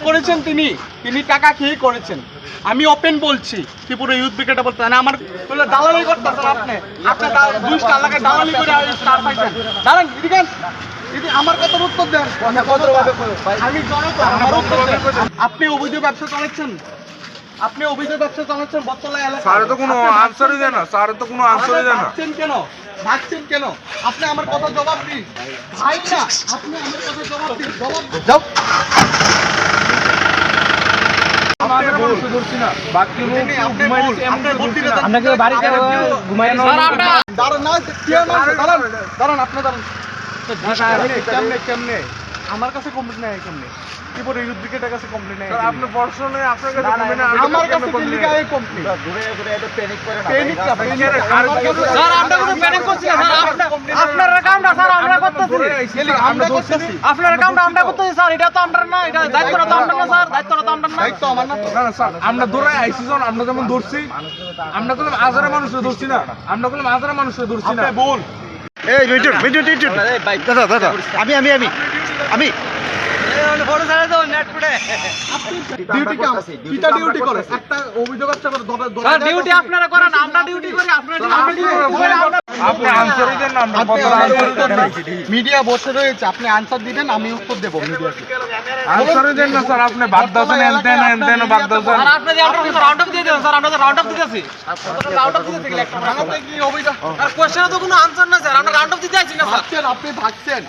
করেছেন তিনি টাকা খেয়ে করেছেন। আমি ওপেন বলছি ত্রিপুরা ইউথ ব্রিগেডে বলতে আমার দালালি করতেছেন আপনি দালালি করে স্টার পাইছেন। দাঁড়ান আমার কথার উত্তর দেন। আমি আপনি অবৈধ ব্যবসা চালাচ্ছেন, বটতলা এলাকায়। স্যার তো কোনো আনসারই দেয় না, ভাগছেন কেন? আপনি আমার কথা জবাব দিন ভাই না, আপনি আমার কথা জবাব দিন। যাও কেমনে আমার কাছে কমপ্লেন নাই, কেমনে ত্রিপুরা ইউথ ব্রিগেডের কাছে কমপ্লেন নাই। আপনি পড়াশোনা আপনার কাছে আমার কাছে কি লিখা এই কমপ্লেন? প্যানিক করে না স্যার, আমরা কোনো প্যানিক করছি না স্যার। আপনার কামটা স্যার আমরা করতেছি, আপনার কামটা আমরা করতেছি স্যার। এটা তো আমরা না, এটা দায়িত্বটা তো আমরা না স্যার, দায়িত্বটা তো আমরা না, দায়িত্ব আমার না। না স্যার, আমরা দৌড়াই আইছি যখন আমরা যেমন ধরছি, আমরা কোনো হাজারে মানুষের ধরছি না, আমরা কোনো হাজারে মানুষের ধরছি না। বল এই দাদা দাদা আমি ডিউটি কাম কিটা ডিউটি করে একটা অভিযোগ আছে করে স্যার। ডিউটি আপনারা করেন, আমরা ডিউটি করি, আপনারা আপনি আনসারই দেন না, আমরা মিডিয়া বসে রয়েছে, আপনি আনসার দিবেন, আমি উত্তর দেব। মিডিয়াকে আনসারই দেন না স্যার, আপনি বাদ দাওছেন এনতেন বাদ দাওছেন। স্যার আপনি রাউন্ড আপ দিয়ে দেন স্যার, আমরা তো রাউন্ড আপ দিতেছি। রাউন্ড আপ দিতেছি একটা ভাঙাতে কি অভিযোগ আর কোশ্চেনে তো কোনো আনসার না স্যার, আমরা রাউন্ড আপ দিতে আইছি না স্যার। আপনি ভাগছেন